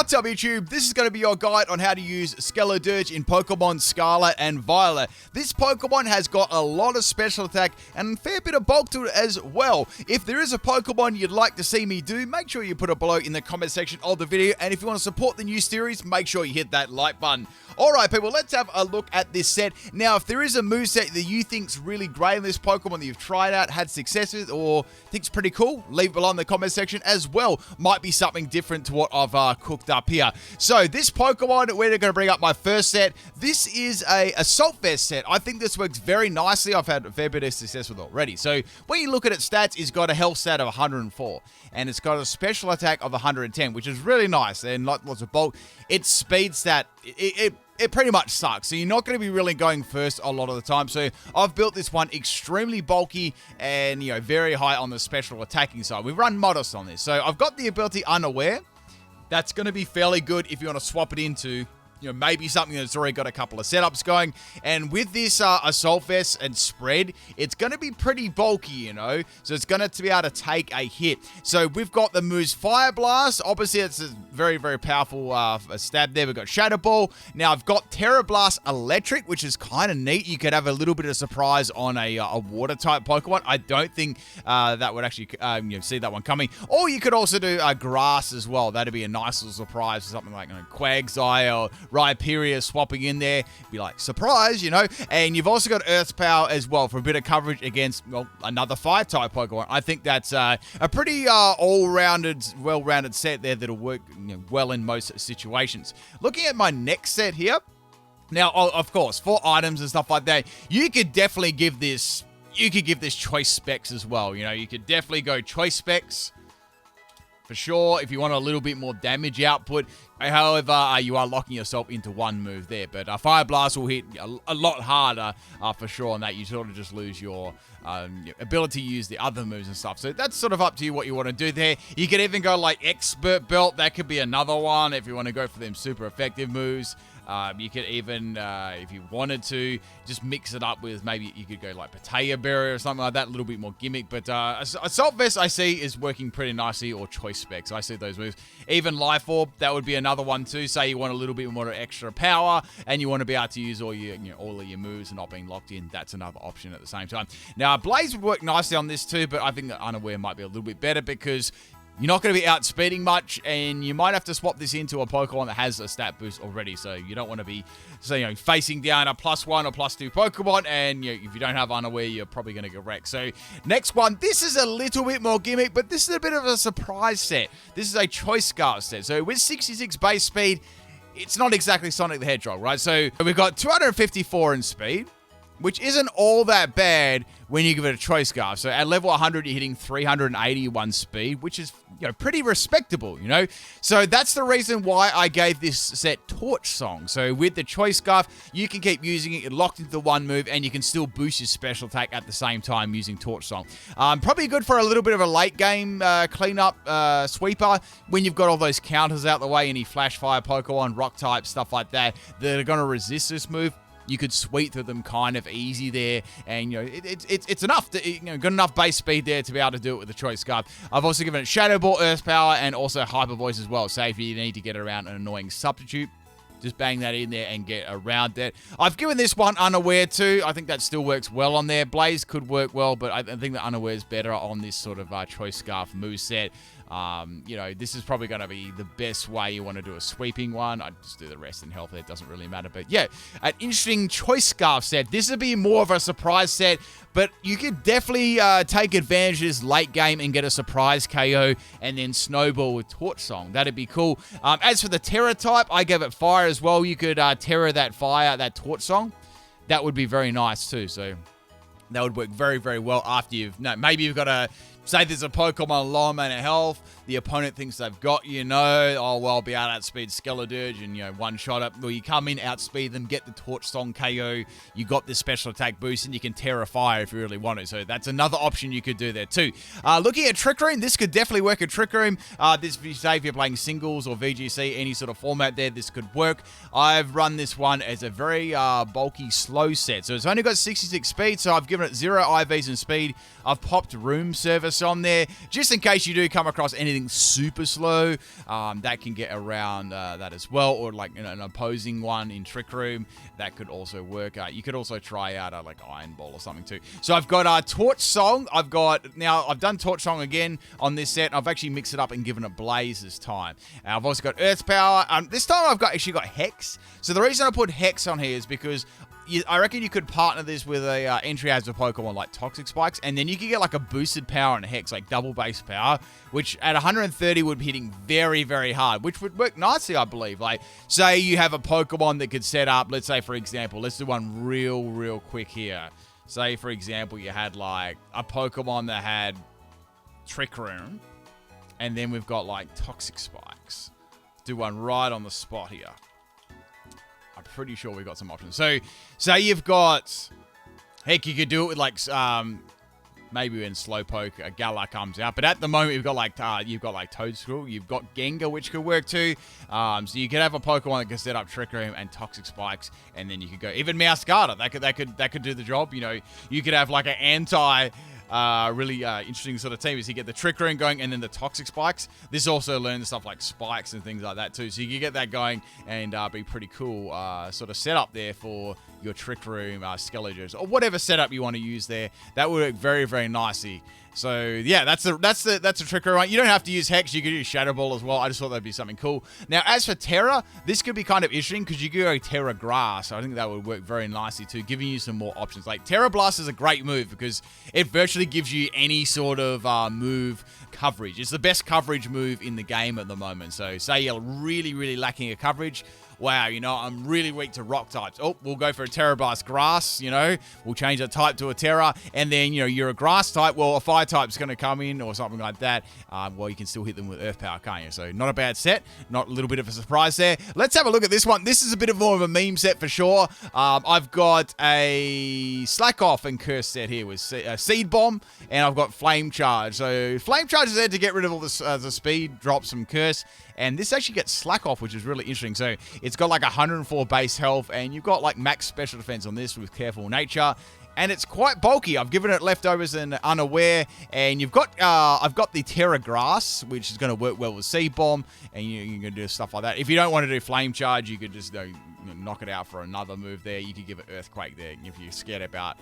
What's up YouTube? This is going to be your guide on how to use Skeledirge in Pokemon Scarlet and Violet. This Pokemon has got a lot of special attack and a fair bit of bulk to it as well. If there is a Pokemon you'd like to see me do, make sure you put it below in the comment section of the video. And if you want to support the new series, make sure you hit that like button. Alright people, let's have a look at this set. Now, if there is a moveset that you think's really great in this Pokemon that you've tried out, had success with, or think's pretty cool, leave it below in the comment section as well. Might be something different to what I've cooked up here. So, this Pokemon, we're going to bring up my first set. This is a Assault Vest set. I think this works very nicely. I've had a fair bit of success with it already. So, when you look at its stats, it's got a health stat of 104. And it's got a special attack of 110, which is really nice. And lots of bulk. Its speed stat, it pretty much sucks. So you're not going to be really going first a lot of the time. So I've built this one extremely bulky and, you know, very high on the special attacking side. We run Modest on this. So I've got the ability Unaware. That's going to be fairly good if you want to swap it into, you know, maybe something that's already got a couple of setups going. And with this Assault Vest and spread, it's going to be pretty bulky, you know. So it's going to be able to take a hit. So we've got the moves Fire Blast. Obviously, it's a very, very powerful stab there. We've got Shadow Ball. Now, I've got Terra Blast Electric, which is kind of neat. You could have a little bit of surprise on a water-type Pokemon. I don't think that would actually you know, see that one coming. Or you could also do Grass as well. That'd be a nice little surprise for something like, you know, Quagsire or Rhyperior swapping in there. Be like, surprise, you know. And you've also got Earth Power as well for a bit of coverage against, well, another Fire-type Pokemon. I think that's a pretty all-rounded, well-rounded set there that'll work, you know, well in most situations. Looking at my next set here. Now, of course, for items and stuff like that, you could definitely give this, choice specs as well. You know, you could definitely go choice specs for sure if you want a little bit more damage output. However, you are locking yourself into one move there. But Fire Blast will hit a lot harder for sure on that. You sort of just lose your ability to use the other moves and stuff. So that's sort of up to you what you want to do there. You could even go like Expert Belt. That could be another one if you want to go for them super effective moves. You could even, if you wanted to, just mix it up with, maybe you could go like Pataya Berry or something like that, a little bit more gimmick. But Assault Vest I see is working pretty nicely, or Choice Specs. I see those moves. Even Life Orb, that would be another one too. Say you want a little bit more extra power and you want to be able to use all your, you know, all of your moves and not being locked in. That's another option at the same time. Now, Blaze would work nicely on this too, but I think that Unaware might be a little bit better because you're not going to be outspeeding much, and you might have to swap this into a Pokemon that has a stat boost already. So you don't want to be, so, you know, facing down a +1 or +2 Pokemon, and you know, if you don't have Unaware, you're probably going to get wrecked. So next one, this is a little bit more gimmick, but this is a bit of a surprise set. This is a Choice Scarf set. So with 66 base speed, it's not exactly Sonic the Hedgehog, right? So we've got 254 in speed, which isn't all that bad when you give it a Choice Scarf. So at level 100, you're hitting 381 speed, which is, you know, pretty respectable, you know? So that's the reason why I gave this set Torch Song. So with the Choice Scarf, you can keep using it, you're locked into the one move, and you can still boost your special attack at the same time using Torch Song. Probably good for a little bit of a late game cleanup sweeper when you've got all those counters out the way, any Flash Fire Pokemon, Rock type, stuff like that are going to resist this move. You could sweep through them kind of easy there, and you know it's enough to, you know, got enough base speed there to be able to do it with the Choice Scarf. I've also given it Shadow Ball, Earth Power, and also Hyper Voice as well. So if you need to get around an annoying substitute, just bang that in there and get around it. I've given this one Unaware too. I think that still works well on there. Blaze could work well, but I think that Unaware is better on this sort of Choice Scarf moveset. You know, this is probably going to be the best way you want to do a sweeping one. I just do the rest in health. It doesn't really matter. But yeah, an interesting Choice Scarf set. This would be more of a surprise set, but you could definitely take advantage of this late game and get a surprise KO and then snowball with Torch Song. That'd be cool. As for the Terra type, I gave it Fire as well. You could Terra that Fire, that Torch Song. That would be very nice too. So that would work very, very well after you've, maybe you've got a, say there's a Pokemon low amount of health, the opponent thinks they've got, you know, oh, well, I'll be able to outspeed Skeledirge and, you know, one-shot it. Well, you come in, outspeed them, get the Torch Song KO, you got this special attack boost, and you can Terra Fire if you really want to. So that's another option you could do there too. Looking at Trick Room, this could definitely work at Trick Room. This, say if you're playing singles or VGC, any sort of format there, this could work. I've run this one as a very bulky, slow set. So it's only got 66 speed, so I've given it 0 IVs in speed. I've popped Room Service Curse on there, just in case you do come across anything super slow. That can get around that as well, or like an opposing one in Trick Room. That could also work. You could also try out like Iron Ball or something too. So I've got Torch Song. I've done Torch Song again on this set. I've actually mixed it up and given it Blaze this time. I've also got Earth Power. This time I've actually got Hex. So the reason I put Hex on here is because I reckon you could partner this with a entry as a Pokemon like Toxic Spikes, and then you could get like a boosted power and Hex, like double base power, which at 130 would be hitting very, very hard, which would work nicely, I believe. Like, say you have a Pokemon that could set up, let's say, for example, let's do one real quick here. Say, for example, you had like a Pokemon that had Trick Room, and then we've got like Toxic Spikes. Do one right on the spot here. I'm pretty sure we've got some options. So, say you've got... Heck, you could do it with, like, maybe when Slowpoke, a Galar comes out. But at the moment, you've got like Toadstool. You've got Gengar, which could work too. So you could have a Pokemon that can set up Trick Room and Toxic Spikes. And then you could go... Even Mousecata, that could do the job. You know, you could have, like, an anti... really interesting sort of team is you get the Trick Room going and then the Toxic Spikes. This also learns stuff like spikes and things like that too. So you can get that going and be pretty cool sort of setup there for your Trick Room, Skeledirge, or whatever setup you want to use there. That would work very, very nicely. So yeah, that's a Trick Room. You don't have to use Hex. You could use Shadow Ball as well. I just thought that'd be something cool. Now, as for Terra, this could be kind of interesting because you could go Terra Grass. I think that would work very nicely too, giving you some more options. Like Terra Blast is a great move because it virtually gives you any sort of move coverage. It's the best coverage move in the game at the moment. So say you're really, really lacking a coverage. Wow, you know, I'm really weak to rock types. Oh, we'll go for a Terra Blast Grass, you know. We'll change the type to a Terra. And then, you know, you're a Grass type. Well, a Fire type's going to come in or something like that. Well, you can still hit them with Earth Power, can't you? So, not a bad set. Not a little bit of a surprise there. Let's have a look at this one. This is a bit of more of a meme set for sure. I've got a Slack Off and Curse set here with Seed Bomb. And I've got Flame Charge. So, Flame Charge is there to get rid of all the speed drops from Curse. And this actually gets Slack Off, which is really interesting. So it's got like 104 base health, and you've got like max special defense on this with Careful Nature. And it's quite bulky. I've given it Leftovers and Unaware. And you've got, I've got the Terra Grass, which is going to work well with Seed Bomb. And you can do stuff like that. If you don't want to do Flame Charge, you could just knock it out for another move there. You could give it Earthquake there if you're scared about,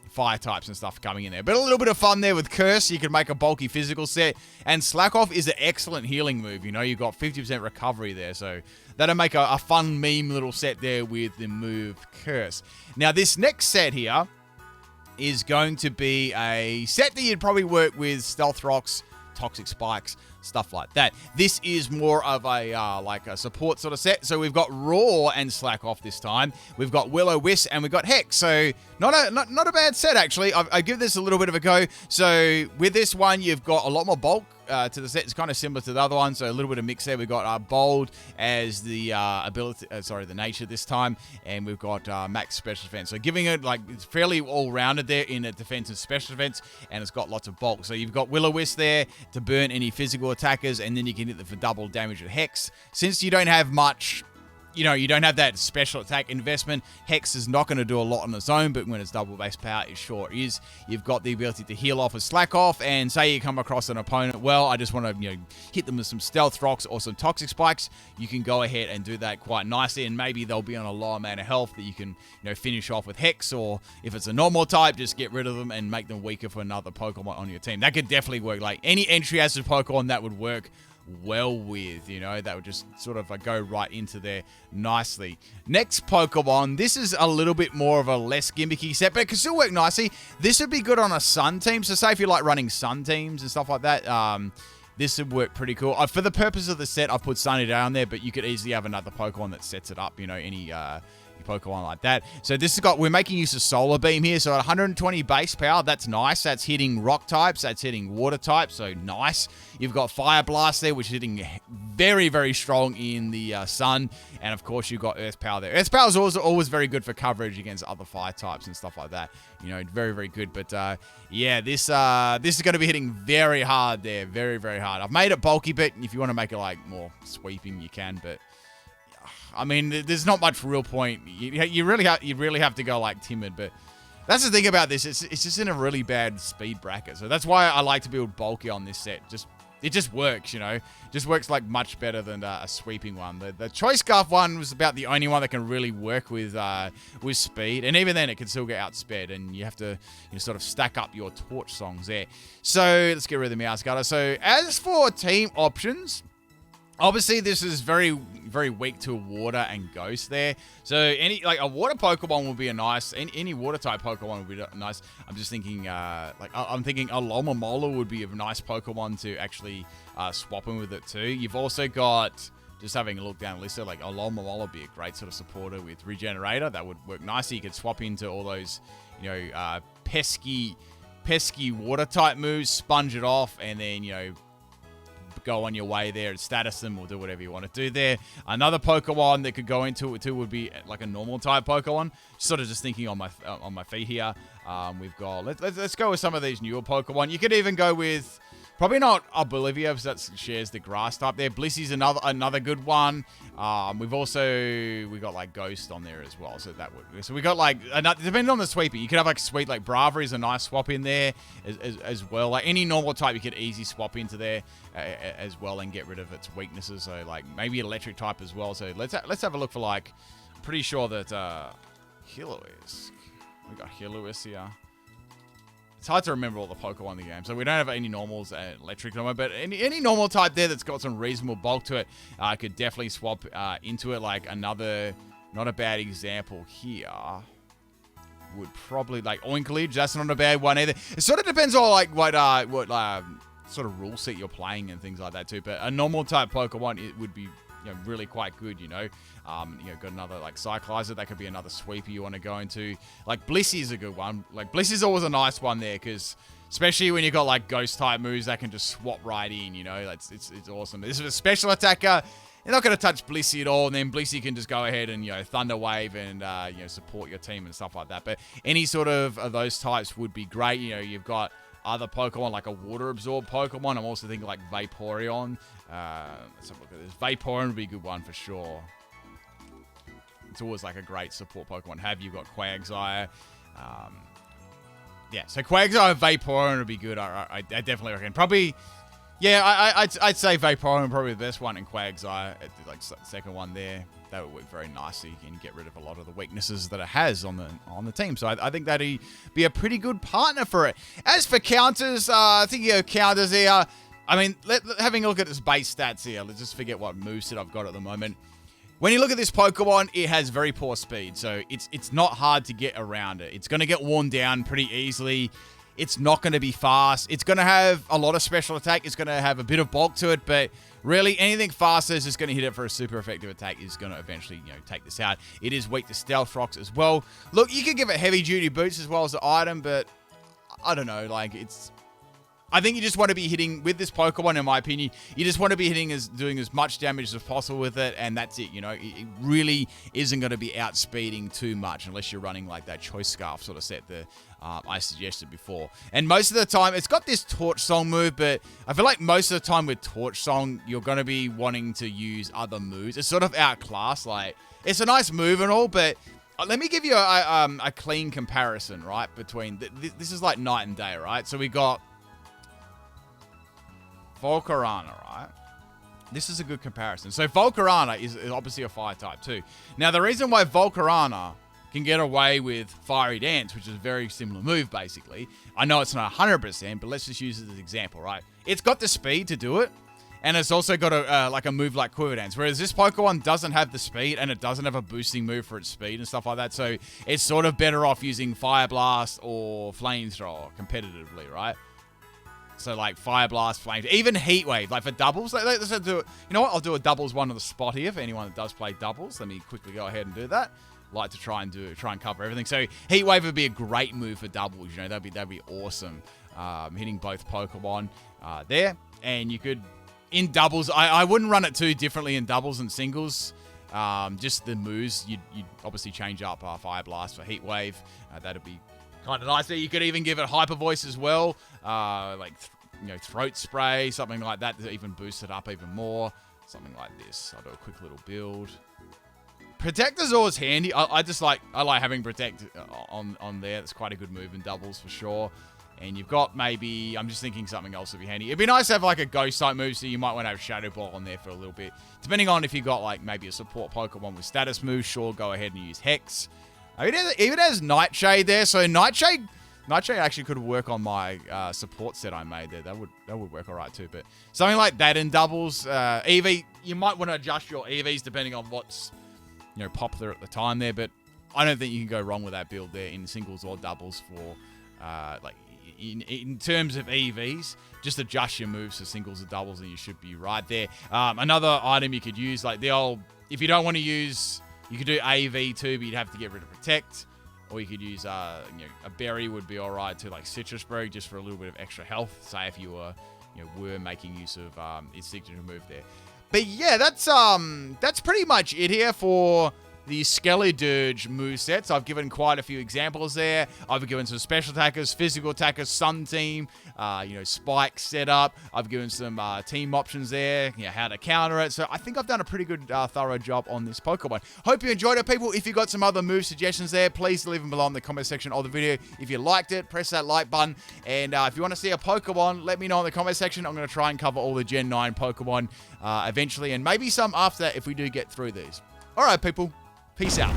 fire types and stuff coming in there. But a little bit of fun there with Curse. You can make a bulky physical set. And Slack Off is an excellent healing move. You know, you've got 50% recovery there. So that'll make a fun meme little set there with the move Curse. Now, this next set here is going to be a set that you'd probably work with Stealth Rocks, Toxic Spikes, stuff like that. This is more of a like a support sort of set. So we've got Roar and Slack Off this time. We've got Will-O-Wisp and we've got Hex. So not a bad set actually. I give this a little bit of a go. So with this one, you've got a lot more bulk to the set. It's kind of similar to the other one, so a little bit of mix there. We've got Bold as the ability, the nature this time, and we've got max special defense. So giving it like it's fairly all-rounded there in a defense and special defense, and it's got lots of bulk. So you've got Will-O-Wisp there to burn any physical attackers, and then you can hit them for double damage with Hex. Since you don't have much, you don't have that special attack investment, Hex is not going to do a lot on its own, but when it's double base power, it sure is. You've got the ability to heal off with Slack Off, and say you come across an opponent, well, I just want to, hit them with some Stealth Rocks or some Toxic Spikes, you can go ahead and do that quite nicely, and maybe they'll be on a low amount of health that you can, finish off with Hex, or if it's a normal type, just get rid of them and make them weaker for another Pokemon on your team. That could definitely work. Like, any entry as a Pokemon, that would work well with, that would just sort of go right into there nicely. Next Pokemon, this is a little bit more of a less gimmicky set, but it can still work nicely. This would be good on a Sun team, so say if you like running Sun teams and stuff like that, this would work pretty cool. For the purpose of the set, I've put Sunny down there, but you could easily have another Pokemon that sets it up, any Pokemon like that. So this has got, we're making use of Solar Beam here, so at 120 base power, that's nice. That's hitting rock types, that's hitting water types, so nice. You've got Fire Blast there, which is hitting very, very strong in the Sun, and of course you've got Earth Power there. Earth Power is always very good for coverage against other fire types and stuff like that. Very, very good. But yeah, this is going to be hitting very hard there, very, very hard. I've made it bulky, but if you want to make it like more sweeping, you can, but I mean, there's not much real point. You really have to go like timid, but That's the thing about this. It's just in a really bad speed bracket. So that's why I like to build bulky on this set. It just works, you know. It just works like much better than a sweeping one. The Choice Scarf one was about the only one that can really work with speed, and even then it can still get outsped, and you have to sort of stack up your torch songs there. So let's get rid of the mouse gutter. So as for team options, obviously this is very, very weak to water and ghost there. So a water Pokemon would be a nice, any water type Pokemon would be nice. I'm just thinking I'm thinking Alomomola would be a nice Pokemon to actually swap in with it too. You've also got, just having a look down the list, like Alomomola would be a great sort of supporter with Regenerator. That would work nicely. You could swap into all those, pesky water type moves, sponge it off, and then, go on your way there and status them or do whatever you want to do there. Another Pokemon that could go into it too would be like a normal type Pokemon. Sort of just thinking on my feet here. We've got, let's go with some of these newer Pokemon. You could even go with, probably not Bolivia, because that shares the grass type there. Blissey's another good one. We got like Ghost on there as well, so that would. So we got like, depending on the sweeper, you could have like sweet, like Braviary is a nice swap in there as well. Like any normal type, you could easy swap into there as well and get rid of its weaknesses. So like maybe electric type as well. So let's have a look for like, I'm pretty sure that Heliolisk. We got Heliolisk here. It's hard to remember all the Pokemon in the game, so we don't have any normals electric normal, but any normal type there that's got some reasonable bulk to it, could definitely swap into it. Like another, not a bad example here, would probably like Oinkology. That's not a bad one either. It sort of depends on like what sort of rule set you're playing and things like that too. But a normal type Pokemon, it would be really quite good, got another like Cyclizer, that could be another sweeper you want to go into. Like Blissey is a good one. Like Blissey's always a nice one there, because especially when you got like ghost type moves that can just swap right in, it's awesome. This is a special attacker. You're not going to touch Blissey at all, and then Blissey can just go ahead and Thunder Wave and support your team and stuff like that. But any sort of those types would be great. You've got other Pokemon, like a water absorb Pokemon. I'm also thinking like Vaporeon. Let's have a look at this. Vaporeon would be a good one for sure. It's always like a great support Pokemon. You've got Quagsire. So Quagsire and Vaporeon would be good. I definitely reckon. Probably, I'd say Vaporeon probably the best one, and Quagsire, like second one there. That would work very nicely. You can get rid of a lot of the weaknesses that it has on the team. So I think that'd be a pretty good partner for it. As for counters, I think counters here. I mean, having a look at its base stats here, let's just forget what moveset I've got at the moment. When you look at this Pokemon, it has very poor speed, so it's not hard to get around it. It's going to get worn down pretty easily. It's not going to be fast. It's going to have a lot of special attack. It's going to have a bit of bulk to it, but really anything faster is just going to hit it for a super effective attack is going to eventually, take this out. It is weak to Stealth Rocks as well. Look, you could give it heavy duty boots as well as the item, but I don't know, like I think you just want to be hitting with this Pokemon, in my opinion. You just want to be doing as much damage as possible with it, and that's it. It really isn't going to be outspeeding too much unless you're running like that Choice Scarf sort of set that I suggested before. And most of the time, it's got this Torch Song move, but I feel like most of the time with Torch Song, you're going to be wanting to use other moves. It's sort of outclassed. Like, it's a nice move and all, but let me give you a clean comparison, right? Between this is like night and day, right? So we got Volcarona, right? This is a good comparison. So Volcarona is obviously a fire type too. Now, the reason why Volcarona can get away with Fiery Dance, which is a very similar move, basically. I know it's not 100%, but let's just use it as an example, right? It's got the speed to do it, and it's also got a move like Quiver Dance, whereas this Pokemon doesn't have the speed, and it doesn't have a boosting move for its speed and stuff like that, so it's sort of better off using Fire Blast or Flamethrower competitively, right? So like Fire Blast, Flame, even Heat Wave, like for doubles. Let's do it. You know what? I'll do a doubles one on the spot here for anyone that does play doubles. Let me quickly go ahead and do that. Like to try and cover everything. So Heat Wave would be a great move for doubles. That'd be awesome. Hitting both Pokemon there, and you could in doubles. I wouldn't run it too differently in doubles and singles. Just the moves. You'd obviously change up Fire Blast for Heat Wave. That'd be kind of nice there. You could even give it Hyper Voice as well, Throat Spray, something like that to even boost it up even more. Something like this. I'll do a quick little build. Protect is always handy. I like having Protect on there. It's quite a good move in doubles for sure. And you've got maybe, I'm just thinking something else would be handy. It'd be nice to have like a ghost type move, so you might want to have Shadow Ball on there for a little bit. Depending on if you've got like maybe a support Pokemon with status moves, sure, go ahead and use Hex. It even has Nightshade there, so Nightshade actually could work on my support set I made there. That would work alright too. But something like that in doubles, EV, you might want to adjust your EVs depending on what's popular at the time there. But I don't think you can go wrong with that build there in singles or doubles for like. In terms of EVs, just adjust your moves to singles or doubles and you should be right there. Another item you could use, like the old, if you don't want to use, you could do AV too, but you'd have to get rid of Protect. Or you could use, a berry would be alright too, like Citrus Berry, just for a little bit of extra health. Say if you were making use of its signature move there. But yeah, that's pretty much it here for the Skeledirge movesets. I've given quite a few examples there. I've given some special attackers, physical attackers, Sun Team, Spike setup. I've given some team options there, how to counter it. So I think I've done a pretty good, thorough job on this Pokemon. Hope you enjoyed it, people. If you got some other move suggestions there, please leave them below in the comment section of the video. If you liked it, press that like button. And if you want to see a Pokemon, let me know in the comment section. I'm going to try and cover all the Gen 9 Pokemon eventually, and maybe some after that if we do get through these. All right, people. Peace out.